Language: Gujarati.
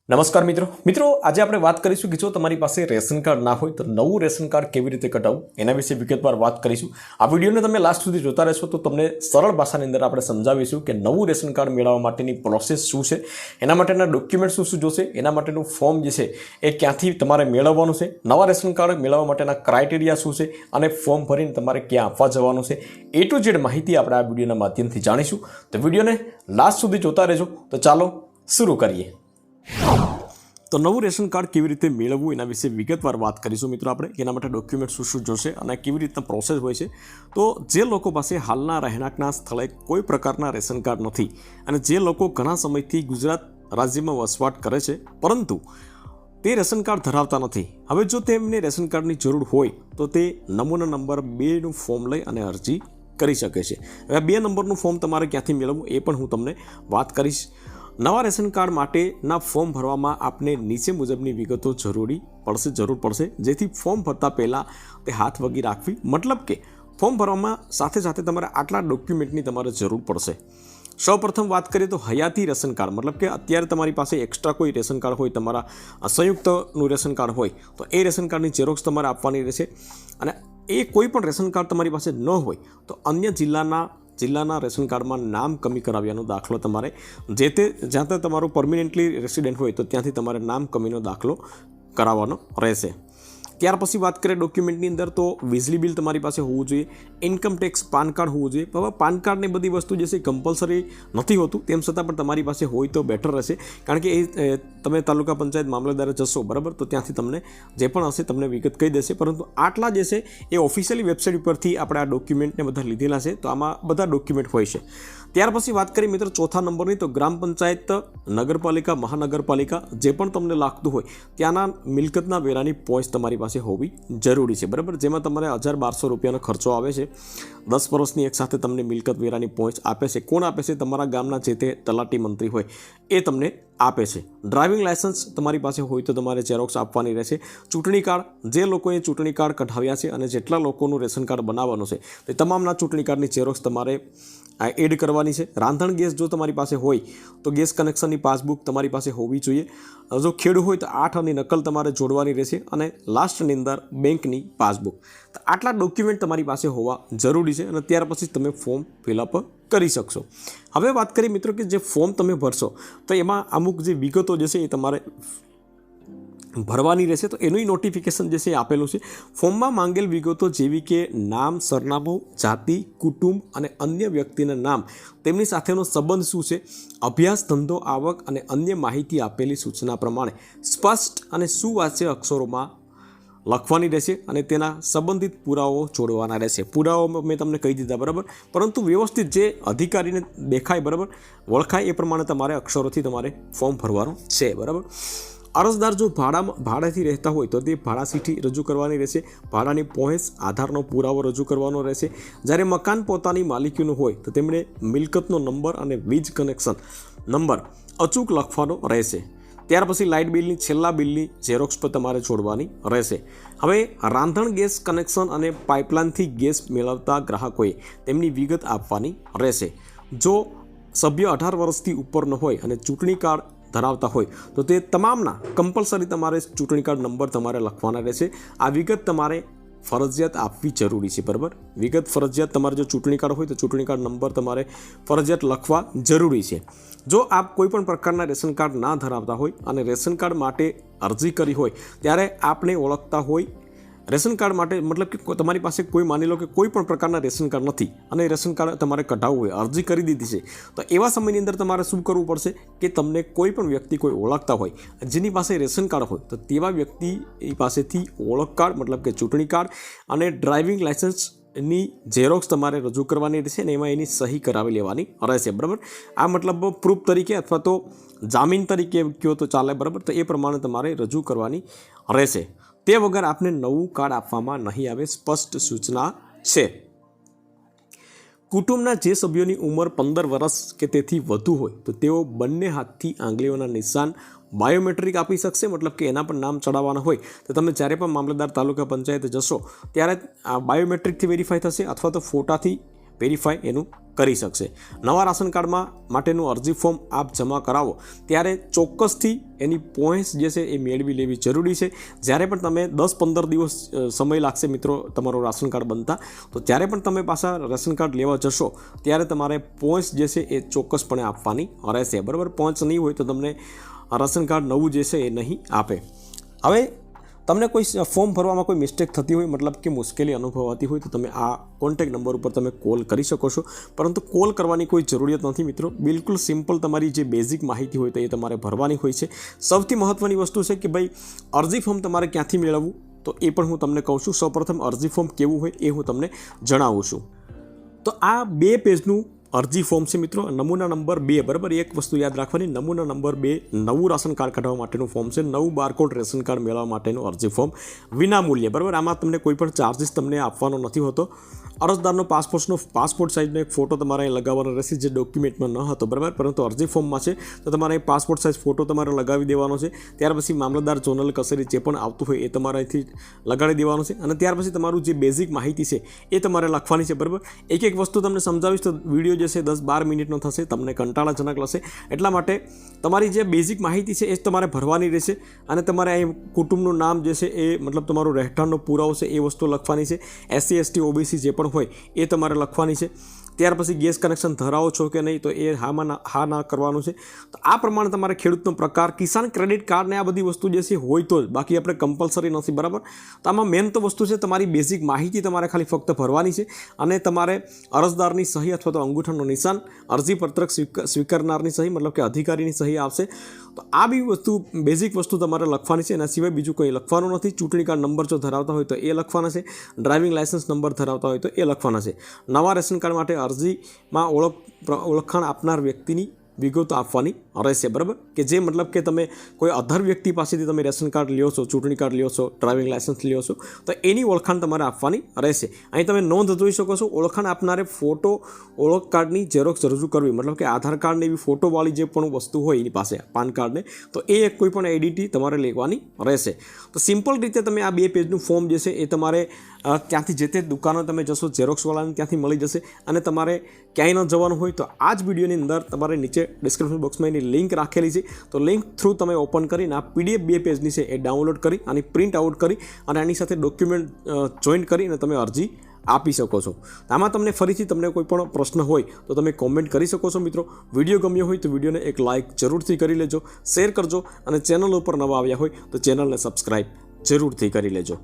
નમસ્કાર મિત્રો આજે આપણે વાત કરીશું કે જો તમારી પાસે રેશન કાર્ડ ના હોય તો નવું રેશન કાર્ડ કેવી રીતે કઢાવવું એના વિશે વિગતવાર વાત કરીશું. આ વિડીયોને તમે લાસ્ટ સુધી જોતા રહેશો તો તમને સરળ ભાષાની અંદર આપણે સમજાવીશું કે નવું રેશન કાર્ડ મેળવવા માટેની પ્રોસેસ શું છે, એના માટેના ડોક્યુમેન્ટ શું જોશે, એના માટેનું ફોર્મ જે છે એ ક્યાંથી તમારે મેળવવાનું છે, નવા રેશન કાર્ડ મેળવવા માટેના ક્રાઇટેરિયા શું છે અને ફોર્મ ભરીને તમારે ક્યાં આપવા જવાનું છે, એ ટુ ઝેડ માહિતી આપણે આ વિડીયોના માધ્યમથી જાણીશું. તો વિડીયોને લાસ્ટ સુધી જોતા રહેજો. તો ચાલો શરૂ કરીએ. તો નવું રેશન કાર્ડ કેવી રીતે મેળવવું એના વિશે વિગતવાર વાત કરીશું મિત્રો આપણે. એના માટે ડોક્યુમેન્ટ શું જોશે અને કેવી રીતના પ્રોસેસ હોય છે. તો જે લોકો પાસે હાલના રહેણાંકના સ્થળે કોઈ પ્રકારના રેશન કાર્ડ નથી અને જે લોકો ઘણા સમયથી ગુજરાત રાજ્યમાં વસવાટ કરે છે પરંતુ તે રેશન કાર્ડ ધરાવતા નથી, હવે જો તેમને રેશન કાર્ડની જરૂર હોય તો તે નમૂના નંબર 2નું ફોર્મ લઈ અને અરજી કરી શકે છે. હવે 2 નંબરનું ફોર્મ તમારે ક્યાંથી મેળવવું એ પણ હું તમને વાત કરીશ. નવા રેશન કાર્ડ માટેના ફોર્મ ભરવામાં આપને નીચે મુજબની વિગતો જરૂર પડશે જેથી ફોર્મ ભરતા પહેલાં તે હાથ વગી રાખવી. મતલબ કે ફોર્મ ભરવામાં સાથે સાથે તમારે આટલા ડોક્યુમેન્ટની તમારે જરૂર પડશે. સૌપ્રથમ વાત કરીએ તો હયાતી રેશન કાર્ડ, મતલબ કે અત્યારે તમારી પાસે એક્સ્ટ્રા કોઈ રેશન કાર્ડ હોય, તમારા સંયુક્તનું રેશન કાર્ડ હોય તો એ રેશન કાર્ડની ઝેરોક્સ તમારે આપવાની રહેશે. અને એ કોઈ પણ રેશન કાર્ડ તમારી પાસે ન હોય તો અન્ય જિલ્લાના રેશન કાર્ડમાં નામ કમી કરાવ્યાનો દાખલો તમારે જ્યાં તમારું પરમિનન્ટલી રેસિડેન્ટ હોય તો ત્યાંથી તમારે નામ કમીનો દાખલો કરાવવાનો રહેશે. ત્યાર પછી વાત કરીએ ડોક્યુમેન્ટની અંદર તો વીજળી બિલ તમારી પાસે હોવું જોઈએ, ઇન્કમ ટેક્સ પાન કાર્ડ હોવું જોઈએ. હવે પાન કાર્ડની બધી વસ્તુ જે છે કમ્પલસરી નથી હોતું, તેમ છતાં પણ તમારી પાસે હોય તો બેટર રહેશે, કારણ કે એ તમે તાલુકા પંચાયત મામલતદારે જશો બરાબર તો ત્યાંથી તમને જે પણ હશે તમને વિગત કહી દેશે. પરંતુ આટલા જે છે એ ઓફિશિયલી વેબસાઇટ ઉપરથી આપણે આ ડોક્યુમેન્ટને બધા લીધેલા છે, તો આમાં બધા ડોક્યુમેન્ટ હોય છે. ત્યાર પછી વાત કરીએ મિત્રો ચોથા નંબરની, તો ગ્રામ પંચાયત, નગરપાલિકા, મહાનગરપાલિકા જે પણ તમને લાગતું હોય ત્યાંના મિલકતના વેરાની પહોંચ તમારી પાસે હોવી જરૂરી છે બરાબર, જેમાં તમારે 1200 રૂપિયાનો ખર્ચો આવે છે. 10 વર્ષની એક સાથે તમને મિલકત વેરાની પહોંચ આપે છે. કોણ આપે છે? તમારા ગામના જે તે તલાટી મંત્રી હોય એ તમને આપે છે. ડ્રાઇવિંગ લાયસન્સ તમારી પાસે હોય તો તમારે ઝેરોક્સ આપવાની રહેશે. ચૂંટણી કાર્ડ, જે લોકોએ ચૂંટણી કાર્ડ કઢાવ્યા છે અને જેટલા લોકોનું રેશન કાર્ડ બનાવવાનું છે તે તમામના ચૂંટણી કાર્ડની ઝેરોક્સ તમારે એડ કરવાની છે. રાંધણ ગેસ જો તમારી પાસે હોય તો ગેસ કનેક્શનની પાસબુક તમારી પાસે હોવી જોઈએ. જો ખેડૂત હોય તો 8 આની નકલ તમારે જોડવાની રહેશે અને લાસ્ટની અંદર બેંકની પાસબુક. તો આટલા ડોક્યુમેન્ટ તમારી પાસે હોવા જરૂરી છે અને ત્યાર પછી તમે ફોર્મ ફિલઅપ કરી શકશો. હવે વાત કરીએ મિત્રો કે જે ફોર્મ તમે ભરશો તો એમાં અમુક જે વિગતો જે છે એ તમારે ભરવાની રહેશે. તો એનું નોટિફિકેશન જે છે એ આપેલું છે. ફોર્મમાં માંગેલ વિગતો જેવી કે નામ, સરનામું, જાતિ, કુટુંબ અને અન્ય વ્યક્તિના નામ, તેમની સાથેનો સંબંધ શું છે, અભ્યાસ, ધંધો, આવક અને અન્ય માહિતી આપેલી સૂચના પ્રમાણે સ્પષ્ટ અને સુવાચ્ય અક્ષરોમાં લખવાની રહેશે અને તેના સંબંધિત પુરાવાઓ જોડવાના રહેશે. પુરાવાઓ મેં તમને કહી દીધા બરાબર, પરંતુ વ્યવસ્થિત જે અધિકારીને દેખાય બરાબર, ઓળખાય એ પ્રમાણે તમારે અક્ષરોથી તમારે ફોર્મ ભરવાનું છે બરાબર. અરજદાર જો ભાડેથી રહેતા હોય તો તે ભાડા ચીઠ્ઠી રજૂ કરવાની રહેશે. ભાડાની પહોંચ, આધારનો પુરાવો રજૂ કરવાનો રહેશે. જ્યારે મકાન પોતાની માલિકીનું હોય તો તેમણે મિલકતનો નંબર અને વીજ કનેક્શન નંબર અચૂક લખવાનો રહેશે. ત્યાર પછી લાઇટ બિલની છેલ્લા બિલની ઝેરોક્સ પર તમારે જોડવાની રહેશે. હવે રાંધણ ગેસ કનેક્શન અને પાઇપલાઇનથી ગેસ મેળવતા ગ્રાહકોએ તેમની વિગત આપવાની રહેશે. જો સભ્ય 18 વર્ષથી ઉપરનો હોય અને ચૂંટણી કાર્ડ ધરાવતા હોય તો તે તમામના કમ્પલસરી તમારે ચૂંટણી કાર્ડ નંબર તમારે લખવાના રહેશે. આ વિગત તમારે ફરજિયાત આપવી જરૂરી છે બરાબર. વિગત ફરજિયાત તમારે જો ચૂંટણી કાર્ડ હોય તો ચૂંટણી કાર્ડ નંબર તમારે ફરજિયાત લખવા જરૂરી છે. જો આપ કોઈ પણ પ્રકારના રેશન કાર્ડ ના ધરાવતા હોય અને રેશન કાર્ડ માટે અરજી કરી હોય ત્યારે આપને ઓળખતા હોય, રેશન કાર્ડ માટે મતલબ કે તમારી પાસે કોઈ માની લો કે કોઈ પણ પ્રકારના રેશન કાર્ડ નથી અને રેશન કાર્ડ તમારે કઢાવવું હોય, અરજી કરી દીધી છે, તો એવા સમયની અંદર તમારે શું કરવું પડશે કે તમને કોઈ પણ વ્યક્તિ કોઈ ઓળખતા હોય જેની પાસે રેશન કાર્ડ હોય તો તેવા વ્યક્તિ પાસેથી ઓળખ કાર્ડ મતલબ કે ચૂંટણી કાર્ડ અને ડ્રાઇવિંગ લાયસન્સની ઝેરોક્સ તમારે રજૂ કરવાની રહેશે અને એમાં એની સહી કરાવી લેવાની રહેશે બરાબર. આ મતલબ પ્રૂફ તરીકે અથવા તો જામીન તરીકે કહો તો ચાલે બરાબર, તો એ પ્રમાણે તમારે રજૂ કરવાની રહેશે. તે વગર આપને નવું કાર્ડ આપવામાં નહીં આવે, સ્પષ્ટ સૂચના છે. કુટુંબના જે સભ્યોની ઉંમર 15 વર્ષ કે તેથી વધુ હોય તો તેઓ બંને હાથથી આંગળીઓના નિશાન બાયોમેટ્રિક આપી શકશે. મતલબ કે એના પણ નામ ચડાવવાના હોય તો તમે જ્યારે પણ મામલતદાર તાલુકા પંચાયત જશો ત્યારે આ બાયોમેટ્રિકથી વેરીફાઈ થશે અથવા તો ફોટાથી વેરીફાઈ એનું કરી શકશે. નવા રાશન કાર્ડમાં માટેનું અરજી ફોર્મ આપ જમા કરાવો ત્યારે ચોક્કસથી એની પોઈન્ટ્સ જે છે એ મેળવી લેવી જરૂરી છે. જ્યારે પણ તમે 10-15 દિવસ સમય લાગશે મિત્રો તમારું રાશન કાર્ડ બનતા, તો ત્યારે પણ તમે પાછા રાશન કાર્ડ લેવા જશો ત્યારે તમારે પોઈન્ટ્સ જે છે એ ચોક્કસપણે આપવાની રહેશે. બરાબર, પોઈન્ટ્સ નહીં હોય તો તમને રાશન કાર્ડ નવું જે છે એ નહીં આપે. હવે તમને કોઈ ફોર્મ ભરવામાં કોઈ મિસ્ટેક થતી હોય, મતલબ કે મુશ્કેલી અનુભવાતી હોય, તો તમે આ કોન્ટેક્ટ નંબર ઉપર તમે કોલ કરી શકો છો. પરંતુ કોલ કરવાની કોઈ જરૂરિયાત નથી મિત્રો. બિલકુલ સિમ્પલ તમારી જે બેઝિક માહિતી હોય તો એ તમારે ભરવાની હોય છે. સૌથી મહત્ત્વની વસ્તુ છે કે ભાઈ અરજી ફોર્મ તમારે ક્યાંથી મેળવવું, તો એ પણ હું તમને કહું છું. સૌપ્રથમ અરજી ફોર્મ કેવું હોય એ હું તમને જણાવું છું. તો આ 2 પેજનું અરજી ફોર્મ છે મિત્રો. નમૂના નંબર 2, બરાબર, એક વસ્તુ યાદ રાખવાની, નમૂના નંબર 2 નવું રાશન કાર્ડ કાઢવા માટેનું ફોર્મ છે. નવું બારકોડ રેશન કાર્ડ મેળવવા માટેનું અરજી ફોર્મ વિના મૂલ્યે, બરાબર. આમાં તમને કોઈ પણ ચાર્જિસ તમને આપવાનો નથી હોતો. અરજદારનો પાસપોર્ટ સાઇઝનો એક ફોટો તમારે અહીં લગાવવાનો રહેશે, જે ડોક્યુમેન્ટમાં ન હતો, બરાબર. પરંતુ અરજી ફોર્મમાં છે તો તમારે અહીં પાસપોર્ટ સાઇઝ ફોટો તમારે લગાવી દેવાનો છે. ત્યાર પછી મામલતદાર ઝોનલ કચેરી જે પણ આવતું હોય એ તમારે અહીંથી લગાડી દેવાનું છે. અને ત્યાર પછી તમારું જે બેઝિક માહિતી છે એ તમારે લખવાની છે, બરાબર. એક એક વસ્તુ તમને સમજાવીશ તો વિડીયો જે છે 10-12 મિનિટનો થશે, તમને કંટાળાજનક લાગશે. એટલા માટે તમારી જે બેઝિક માહિતી છે એ જ તમારે ભરવાની રહેશે. અને તમારે અહીં કુટુંબનું નામ જે છે એ મતલબ તમારું રહેઠાણનો પુરાવો છે એ વસ્તુ લખવાની છે. SC ST OBC જે પણ હોય એ તમારે લખવાની છે. ત્યાર પછી ગેસ કનેક્શન ધરાવો છો કે નહીં તો એ હા ના કરવાનું છે. તો આ પ્રમાણે તમારે ખેડૂતનો પ્રકાર, કિસાન ક્રેડિટ કાર્ડ ને આ બધી વસ્તુ જે છે હોય તો જ, બાકી આપણે કમ્પલસરી નથી, બરાબર. તો આમાં મેન તો વસ્તુ છે તમારી બેઝિક માહિતી તમારે ખાલી ફક્ત ભરવાની છે. અને તમારે અરજદારની સહી અથવા તો અંગૂઠાનું નિશાન, અરજી પત્રક સ્વીકારનારની સહી, મતલબ કે અધિકારીની સહી આવશે. તો આ બી વસ્તુ બેઝિક વસ્તુ તમારે લખવાની છે. એના સિવાય બીજું કંઈ લખવાનું નથી. ચૂંટણી કાર્ડ નંબર જો ધરાવતા હોય તો એ લખવાના છે. ડ્રાઇવિંગ લાયસન્સ નંબર ધરાવતા હોય તો એ લખવાના છે. નવા રેશન કાર્ડ માટે અરજીમાં ઓળખાણ આપનાર વ્યક્તિની વિગતો આપવાની રહેશે, બરાબર. કે જે મતલબ કે તમે કોઈ અધર વ્યક્તિ પાસેથી તમે રેશન કાર્ડ લ્યો છો, ચૂંટણી કાર્ડ લ્યો છો, ડ્રાઇવિંગ લાયસન્સ લ્યો છો, તો એની ઓળખાણ તમારે આપવાની રહેશે. અહીં તમે નોંધ જોઈ શકો છો, ઓળખાણ આપનારે ફોટો ઓળખ કાર્ડની ઝેરોક્સ રજૂ કરવી, મતલબ કે આધાર કાર્ડને એવી ફોટોવાળી જે પણ વસ્તુ હોય એની પાસે, પાન કાર્ડને, તો એ કોઈ પણ એડિટી તમારે લેવાની રહેશે. તો સિમ્પલ રીતે તમે આ 2 પેજનું ફોર્મ જે છે એ તમારે ત્યાંથી જે તે દુકાનો તમે જશો ઝેરોક્સવાળાને ત્યાંથી મળી જશે. અને તમારે ક્યાંય ન જવાનું હોય તો આ જ વિડીયોની અંદર તમારે નીચે ડિસ્ક્રિપ્શન બોક્સમાં એની લિંક રાખેલી છે. તો લિંક થ્રુ તમે ઓપન કરીને આ PDF 2 પેજની છે એ ડાઉનલોડ કરી અને પ્રિન્ટ આઉટ કરી અને આની સાથે ડોક્યુમેન્ટ જોઈન્ટ કરીને તમે અરજી આપી શકો છો. આમાં તમને ફરીથી તમને કોઈ પણ પ્રશ્ન હોય તો તમે કોમેન્ટ કરી શકો છો મિત્રો. વિડીયો ગમ્યો હોય તો વિડીયોને એક લાઇક જરૂરથી કરી લેજો, શેર કરજો અને ચેનલ ઉપર નવા આવ્યા હોય તો ચેનલને સબસ્ક્રાઈબ જરૂરથી કરી લેજો.